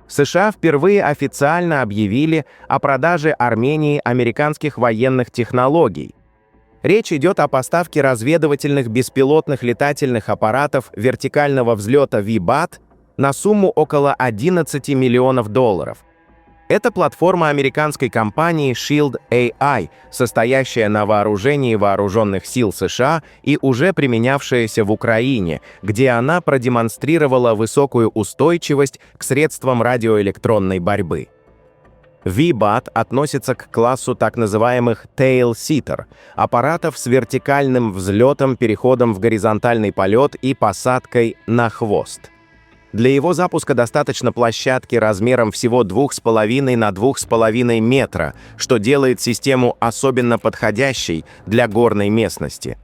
США впервые официально объявили о продаже Армении американских военных технологий. Речь идет о поставке разведывательных беспилотных летательных аппаратов вертикального взлета V-BAT на сумму около 11 миллионов долларов. Это платформа американской компании Shield AI, состоящая на вооружении вооруженных сил США и уже применявшаяся в Украине, где она продемонстрировала высокую устойчивость к средствам радиоэлектронной борьбы. V-BAT относится к классу так называемых tail-sitter – аппаратов с вертикальным взлетом, переходом в горизонтальный полет и посадкой на хвост. Для его запуска достаточно площадки размером всего 2,5 на 2,5 метра, что делает систему особенно подходящей для горной местности.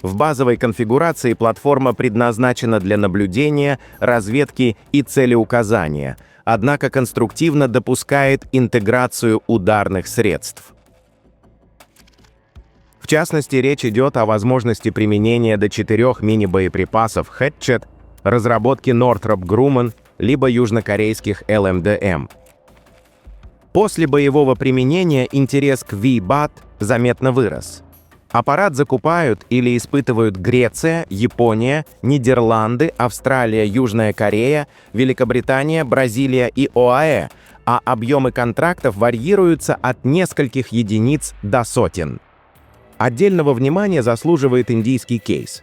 В базовой конфигурации платформа предназначена для наблюдения, разведки и целеуказания, однако конструктивно допускает интеграцию ударных средств. В частности, речь идет о возможности применения до 4 мини-боеприпасов Hatchet, разработки Northrop Grumman, либо южнокорейских LMDM. После боевого применения интерес к V-BAT заметно вырос. Аппарат закупают или испытывают Греция, Япония, Нидерланды, Австралия, Южная Корея, Великобритания, Бразилия и ОАЭ, а объемы контрактов варьируются от нескольких единиц до сотен. Отдельного внимания заслуживает индийский кейс.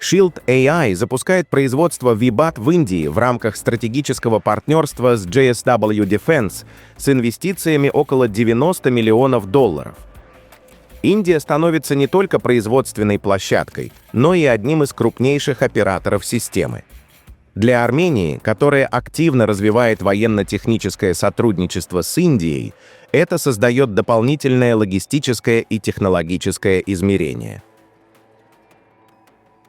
Shield AI запускает производство V-BAT в Индии в рамках стратегического партнерства с JSW Defense с инвестициями около 90 миллионов долларов. Индия становится не только производственной площадкой, но и одним из крупнейших операторов системы. Для Армении, которая активно развивает военно-техническое сотрудничество с Индией, это создает дополнительное логистическое и технологическое измерение.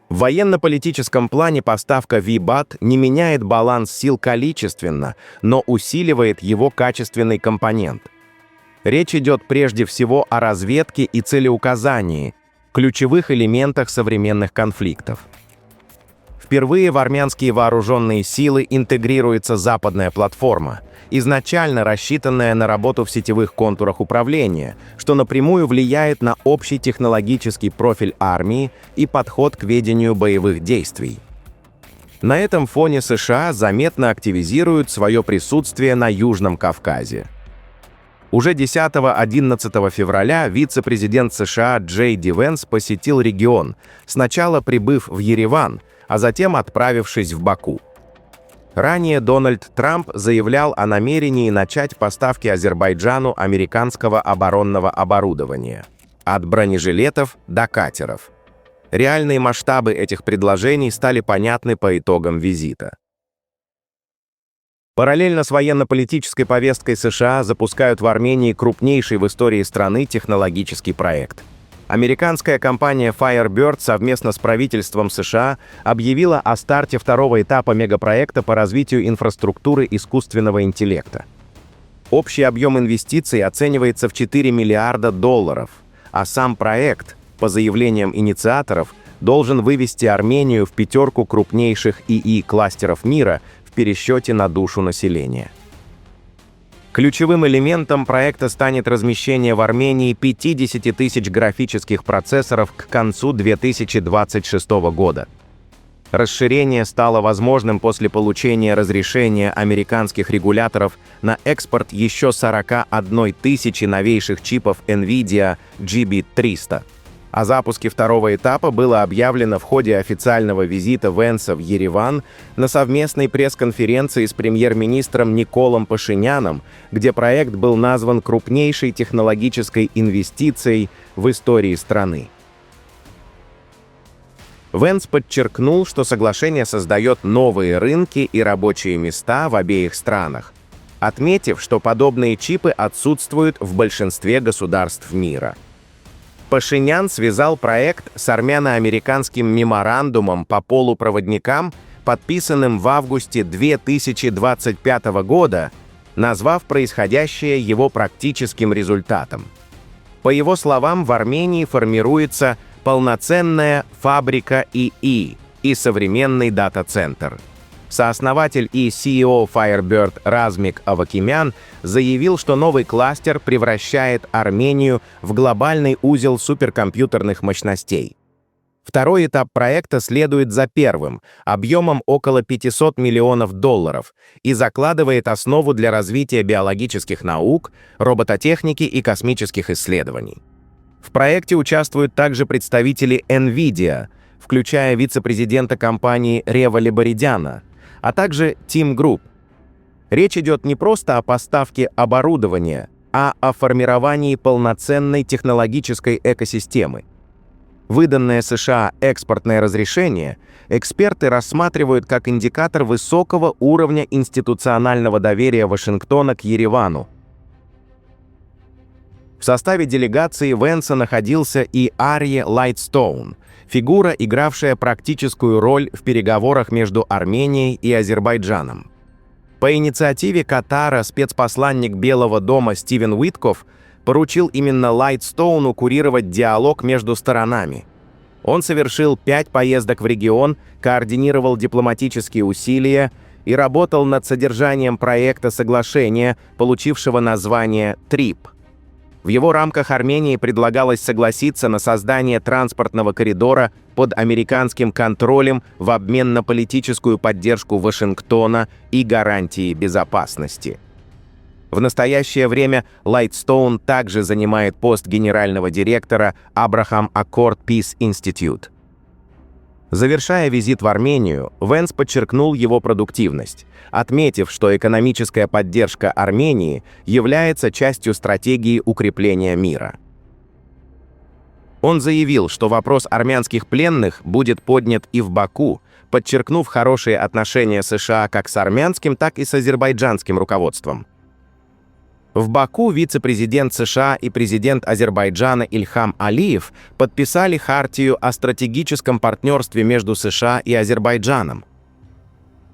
В военно-политическом плане поставка V-BAT не меняет баланс сил количественно, но усиливает его качественный компонент. Речь идет прежде всего о разведке и целеуказании, ключевых элементах современных конфликтов. Впервые в армянские вооруженные силы интегрируется западная платформа, изначально рассчитанная на работу в сетевых контурах управления, что напрямую влияет на общий технологический профиль армии и подход к ведению боевых действий. На этом фоне США заметно активизируют свое присутствие на Южном Кавказе. Уже 10-11 февраля вице-президент США Джей Ди Венс посетил регион, сначала прибыв в Ереван, а затем отправившись в Баку. Ранее Дональд Трамп заявлял о намерении начать поставки Азербайджану американского оборонного оборудования, от бронежилетов до катеров. Реальные масштабы этих предложений стали понятны по итогам визита. Параллельно с военно-политической повесткой США запускают в Армении крупнейший в истории страны технологический проект. Американская компания Firebird совместно с правительством США объявила о старте второго этапа мегапроекта по развитию инфраструктуры искусственного интеллекта. Общий объем инвестиций оценивается в 4 миллиарда долларов, а сам проект, по заявлениям инициаторов, должен вывести Армению в 5 крупнейших ИИ-кластеров мира в пересчете на душу населения. Ключевым элементом проекта станет размещение в Армении 50 тысяч графических процессоров к концу 2026 года. Расширение стало возможным после получения разрешения американских регуляторов на экспорт еще 41 тысячи новейших чипов NVIDIA GB300. О запуске второго этапа было объявлено в ходе официального визита Венса в Ереван на совместной пресс-конференции с премьер-министром Николом Пашиняном, где проект был назван крупнейшей технологической инвестицией в истории страны. Венс подчеркнул, что соглашение создает новые рынки и рабочие места в обеих странах, отметив, что подобные чипы отсутствуют в большинстве государств мира. Пашинян связал проект с армяно-американским меморандумом по полупроводникам, подписанным в августе 2025 года, назвав происходящее его практическим результатом. По его словам, в Армении формируется полноценная фабрика ИИ и современный дата-центр. Сооснователь и CEO Firebird Размик Авакимян заявил, что новый кластер превращает Армению в глобальный узел суперкомпьютерных мощностей. Второй этап проекта следует за первым, объемом около $500 миллионов, и закладывает основу для развития биологических наук, робототехники и космических исследований. В проекте участвуют также представители NVIDIA, включая вице-президента компании Рева Леборидяна, а также Team Group. Речь идет не просто о поставке оборудования, а о формировании полноценной технологической экосистемы. Выданное США экспортное разрешение эксперты рассматривают как индикатор высокого уровня институционального доверия Вашингтона к Еревану. В составе делегации Венса находился и Арье Лайтстоун, фигура, игравшая практическую роль в переговорах между Арменией и Азербайджаном. По инициативе Катара спецпосланник Белого дома Стивен Уиткоф поручил именно Лайтстоуну курировать диалог между сторонами. Он совершил 5 поездок в регион, координировал дипломатические усилия и работал над содержанием проекта соглашения, получившего название «ТРИП». В его рамках Армении предлагалось согласиться на создание транспортного коридора под американским контролем в обмен на политическую поддержку Вашингтона и гарантии безопасности. В настоящее время Лайтстоун также занимает пост генерального директора Abraham Accord Peace Institute. Завершая визит в Армению, Венс подчеркнул его продуктивность, отметив, что экономическая поддержка Армении является частью стратегии укрепления мира. Он заявил, что вопрос армянских пленных будет поднят и в Баку, подчеркнув хорошие отношения США как с армянским, так и с азербайджанским руководством. В Баку вице-президент США и президент Азербайджана Ильхам Алиев подписали хартию о стратегическом партнерстве между США и Азербайджаном.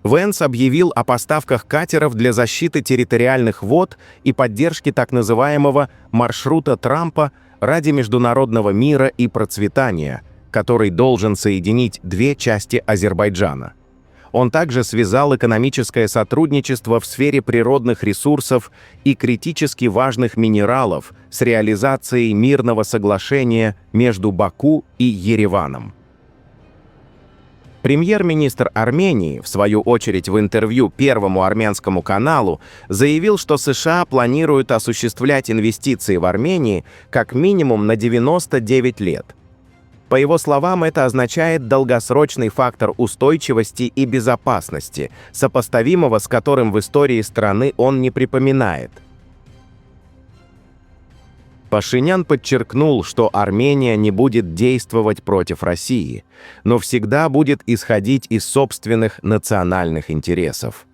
Венс объявил о поставках катеров для защиты территориальных вод и поддержки так называемого «маршрута Трампа» ради международного мира и процветания, который должен соединить 2 части Азербайджана. Он также связал экономическое сотрудничество в сфере природных ресурсов и критически важных минералов с реализацией мирного соглашения между Баку и Ереваном. Премьер-министр Армении, в свою очередь в интервью Первому армянскому каналу, заявил, что США планируют осуществлять инвестиции в Армении как минимум на 99 лет. По его словам, это означает долгосрочный фактор устойчивости и безопасности, сопоставимого с которым в истории страны он не припоминает. Пашинян подчеркнул, что Армения не будет действовать против России, но всегда будет исходить из собственных национальных интересов.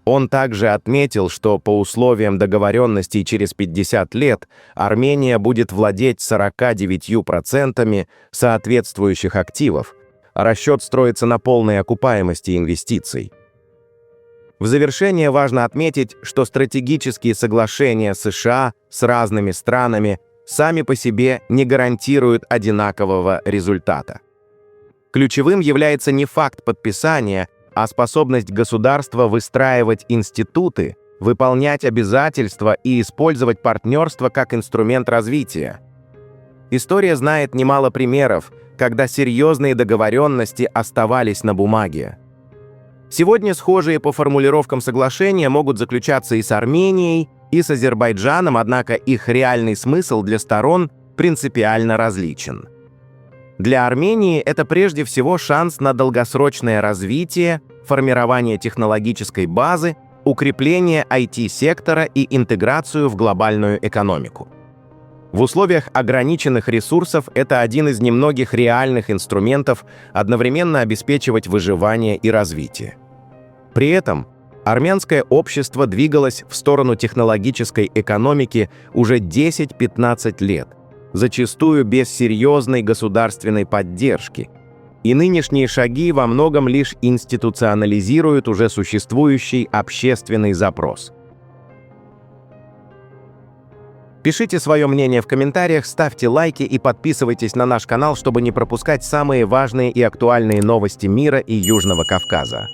Он также отметил, что по условиям договоренностей через 50 лет Армения будет владеть 49% соответствующих активов, а расчет строится на полной окупаемости инвестиций. В завершение важно отметить, что стратегические соглашения США с разными странами сами по себе не гарантируют одинакового результата. Ключевым является не факт подписания, а способность государства выстраивать институты, выполнять обязательства и использовать партнерство как инструмент развития. История знает немало примеров, когда серьезные договоренности оставались на бумаге. Сегодня схожие по формулировкам соглашения могут заключаться и с Арменией, и с Азербайджаном, однако их реальный смысл для сторон принципиально различен. Для Армении это прежде всего шанс на долгосрочное развитие, формирование технологической базы, укрепление IT-сектора и интеграцию в глобальную экономику. В условиях ограниченных ресурсов это один из немногих реальных инструментов одновременно обеспечивать выживание и развитие. При этом армянское общество двигалось в сторону технологической экономики уже 10-15 лет, зачастую без серьезной государственной поддержки. И нынешние шаги во многом лишь институционализируют уже существующий общественный запрос. Пишите свое мнение в комментариях, ставьте лайки и подписывайтесь на наш канал, чтобы не пропускать самые важные и актуальные новости мира и Южного Кавказа.